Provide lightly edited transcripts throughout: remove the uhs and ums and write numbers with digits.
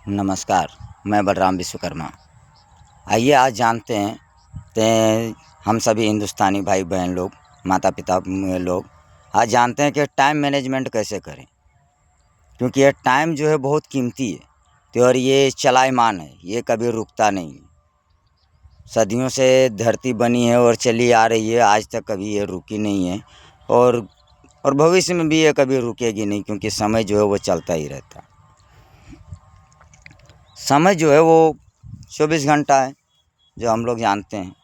नमस्कार, मैं बलराम विश्वकर्मा। आइए आज जानते हैं हम सभी हिंदुस्तानी भाई बहन लोग, माता पिता लोग आज जानते हैं कि टाइम मैनेजमेंट कैसे करें, क्योंकि ये टाइम जो है बहुत कीमती है और ये चलायमान है, ये कभी रुकता नहीं है। सदियों से धरती बनी है और चली आ रही है, आज तक कभी ये रुकी नहीं है और भविष्य में भी ये कभी रुकेगी नहीं, क्योंकि समय जो है वो चलता ही रहता है। समय जो है वो 24 घंटा है, जो हम लोग जानते हैं,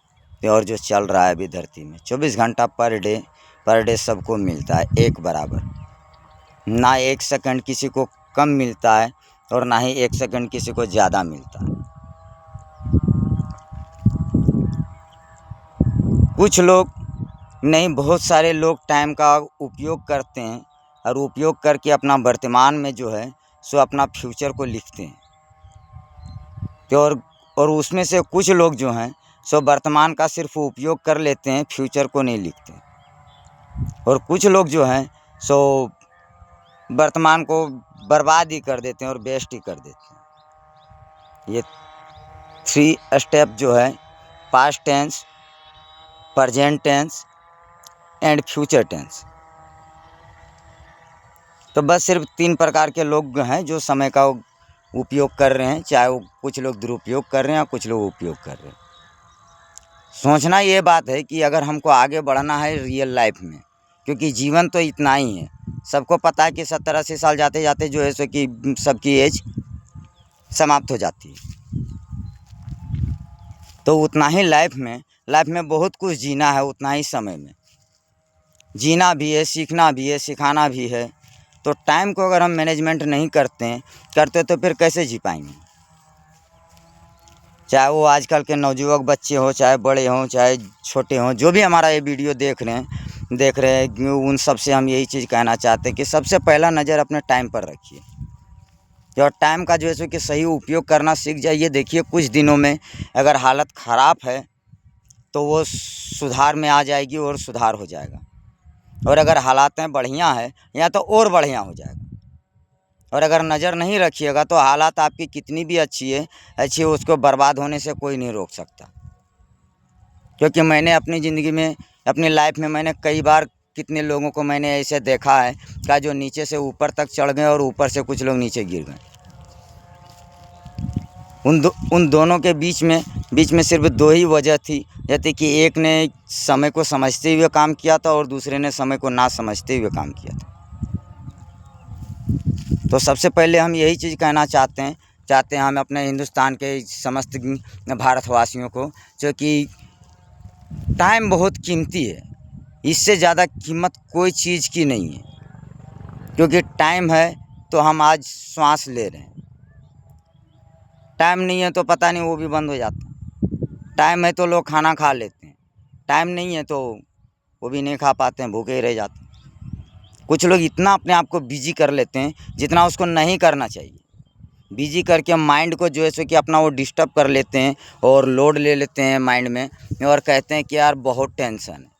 और जो चल रहा है अभी धरती में 24 घंटा पर डे सबको मिलता है एक बराबर। ना एक सेकंड किसी को कम मिलता है और ना ही एक सेकंड किसी को ज़्यादा मिलता है। कुछ लोग नहीं, बहुत सारे लोग टाइम का उपयोग करते हैं और उपयोग करके अपना वर्तमान में जो है सो अपना फ्यूचर को लिखते हैं। और उसमें से कुछ लोग जो हैं सो वर्तमान का सिर्फ उपयोग कर लेते हैं, फ्यूचर को नहीं लिखते। और कुछ लोग जो हैं सो वर्तमान को बर्बाद ही कर देते हैं और वेस्ट ही कर देते हैं। ये 3 स्टेप जो है, past tense, present tense and future tense, तो बस सिर्फ 3 प्रकार के लोग हैं जो समय का उपयोग कर रहे हैं, चाहे वो कुछ लोग दुरुपयोग कर रहे हैं या कुछ लोग उपयोग कर रहे हैं। सोचना ये बात है कि अगर हमको आगे बढ़ना है रियल लाइफ में, क्योंकि जीवन तो इतना ही है। सबको पता है कि 70-80 साल जाते जाते जो है सो कि सबकी एज समाप्त हो जाती है। तो उतना ही लाइफ में बहुत कुछ जीना है, उतना ही समय में जीना भी है, सीखना भी है, सिखाना भी है। तो टाइम को अगर हम मैनेजमेंट नहीं करते तो फिर कैसे जी पाएंगे? चाहे वो आजकल के नवयुवक बच्चे हों, चाहे बड़े हों, चाहे छोटे हों, जो भी हमारा ये वीडियो देख रहे हैं, उन सब से हम यही चीज़ कहना चाहते हैं कि सबसे पहला नज़र अपने टाइम पर रखिए और टाइम का जो है सो कि सही उपयोग करना सीख जाइए। देखिए कुछ दिनों में अगर हालत ख़राब है तो वो सुधार में आ जाएगी और सुधार हो जाएगा, और अगर हालातें बढ़िया है या तो और बढ़िया हो जाएगा। और अगर नज़र नहीं रखिएगा तो हालात आपकी कितनी भी अच्छी है उसको बर्बाद होने से कोई नहीं रोक सकता। क्योंकि मैंने अपनी ज़िंदगी में, अपनी लाइफ में मैंने कई बार कितने लोगों को मैंने ऐसे देखा है कि जो नीचे से ऊपर तक चढ़ गए और ऊपर से कुछ लोग नीचे गिर गए। उन दोनों के बीच में सिर्फ 2 ही वजह थी, जैसे कि एक ने समय को समझते हुए काम किया था और दूसरे ने समय को ना समझते हुए काम किया था। तो सबसे पहले हम यही चीज़ कहना चाहते हैं हम अपने हिंदुस्तान के समस्त भारतवासियों को, जो कि टाइम बहुत कीमती है, इससे ज़्यादा कीमत कोई चीज़ की नहीं है। क्योंकि टाइम है तो हम आज सांस ले रहे हैं, टाइम नहीं है तो पता नहीं वो भी बंद हो जाता है। टाइम है तो लोग खाना खा लेते हैं, टाइम नहीं है तो वो भी नहीं खा पाते हैं, भूखे ही रह जाते हैं। कुछ लोग इतना अपने आप को बिजी कर लेते हैं जितना उसको नहीं करना चाहिए। बिजी करके माइंड को जो है सो कि अपना वो डिस्टर्ब कर लेते हैं और लोड ले लेते हैं माइंड में, और कहते हैं कि यार बहुत टेंशन है।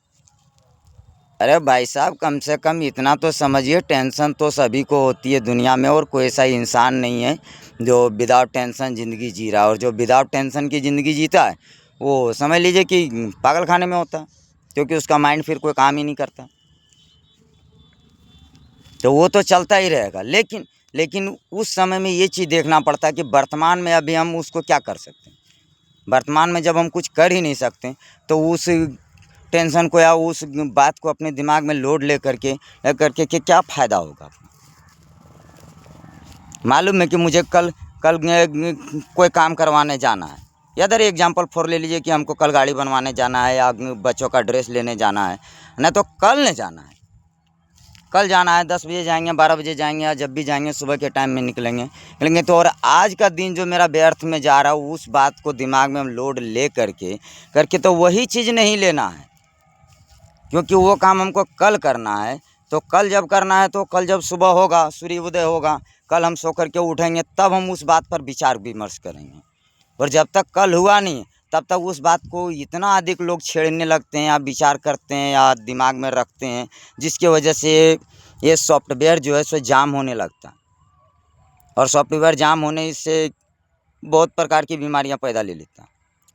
अरे भाई साहब, कम से कम इतना तो समझिए, टेंशन तो सभी को होती है दुनिया में, और कोई ऐसा इंसान नहीं है जो विदाउट टेंशन ज़िंदगी जी रहा है। और जो विदाउट टेंशन की ज़िंदगी जीता है वो समझ लीजिए कि पागल खाने में होता है, क्योंकि उसका माइंड फिर कोई काम ही नहीं करता। तो वो तो चलता ही रहेगा, लेकिन उस समय में ये चीज़ देखना पड़ता है कि वर्तमान में अभी हम उसको क्या कर सकते हैं। वर्तमान में जब हम कुछ कर ही नहीं सकते तो उस टेंशन को या उस बात को अपने दिमाग में लोड ले करके कि क्या फ़ायदा होगा। मालूम है कि मुझे कल कोई काम करवाने जाना है, या अदर एग्जांपल फॉर ले लीजिए कि हमको कल गाड़ी बनवाने जाना है या बच्चों का ड्रेस लेने जाना है, नहीं तो कल नहीं जाना है। कल जाना है, 10 बजे जाएंगे, 12 बजे जाएंगे, या जब भी जाएंगे सुबह के टाइम में निकलेंगे तो और आज का दिन जो मेरा व्यर्थ में जा रहा है उस बात को दिमाग में हम लोड ले करके तो वही चीज़ नहीं लेना है, क्योंकि वो काम हमको कल करना है। तो कल जब करना है तो कल जब सुबह होगा, सूर्य उदय होगा, कल हम सो करके उठेंगे, तब हम उस बात पर विचार विमर्श करेंगे। और जब तक कल हुआ नहीं तब तक उस बात को इतना अधिक लोग छेड़ने लगते हैं या विचार करते हैं या दिमाग में रखते हैं, जिसकी वजह से ये सॉफ्टवेयर जो है सो जाम होने लगता है। और सॉफ्टवेयर जाम होने से बहुत प्रकार की बीमारियां पैदा ले लेता है।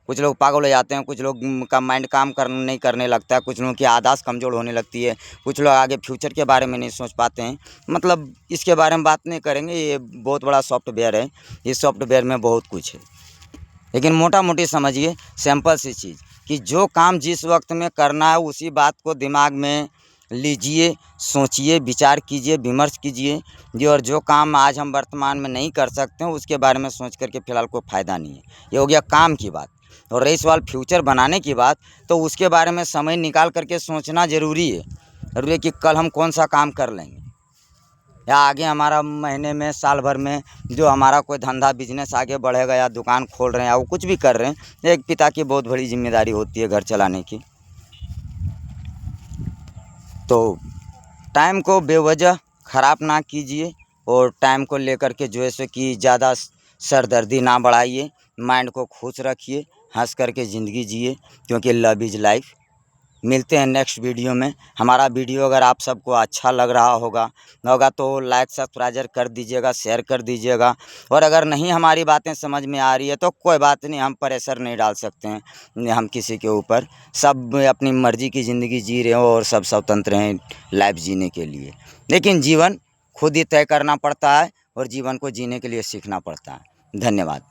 कुछ लोग पागल हो जाते हैं, कुछ लोग का माइंड काम नहीं करने लगता है, कुछ लोगों की याददाश्त कमज़ोर होने लगती है, कुछ लोग आगे फ्यूचर के बारे में नहीं सोच पाते हैं। मतलब इसके बारे में बात नहीं करेंगे, ये बहुत बड़ा सॉफ्टवेयर है। इस सॉफ्टवेयर में बहुत कुछ है, लेकिन मोटा मोटी समझिए सिंपल सी चीज़ कि जो काम जिस वक्त में करना है उसी बात को दिमाग में लीजिए, सोचिए, विचार कीजिए, विमर्श कीजिए जी। और जो काम आज हम वर्तमान में नहीं कर सकते हैं उसके बारे में सोच करके फ़िलहाल कोई फ़ायदा नहीं है। ये हो गया काम की बात। और रही सवाल फ्यूचर बनाने की बात, तो उसके बारे में समय निकाल करके सोचना ज़रूरी है। ज़रूरी है कि कल हम कौन सा काम कर लेंगे, या आगे हमारा महीने में, साल भर में जो हमारा कोई धंधा बिजनेस आगे बढ़ेगा, या दुकान खोल रहे हैं या वो कुछ भी कर रहे हैं, एक पिता की बहुत बड़ी जिम्मेदारी होती है घर चलाने की। तो टाइम को बेवजह ख़राब ना कीजिए, और टाइम को लेकर के जो है सो कि ज़्यादा सरदर्दी ना बढ़ाइए। माइंड को खुश रखिए, हंस करके ज़िंदगी जिए, क्योंकि लव इज़ लाइफ। मिलते हैं नेक्स्ट वीडियो में। हमारा वीडियो अगर आप सबको अच्छा लग रहा होगा तो लाइक सब्सक्राइब कर दीजिएगा, शेयर कर दीजिएगा। और अगर नहीं हमारी बातें समझ में आ रही है तो कोई बात नहीं, हम प्रेशर नहीं डाल सकते हैं हम किसी के ऊपर। सब अपनी मर्ज़ी की ज़िंदगी जी रहे हो और सब स्वतंत्र हैं लाइफ जीने के लिए। लेकिन जीवन खुद ही तय करना पड़ता है और जीवन को जीने के लिए सीखना पड़ता है। धन्यवाद।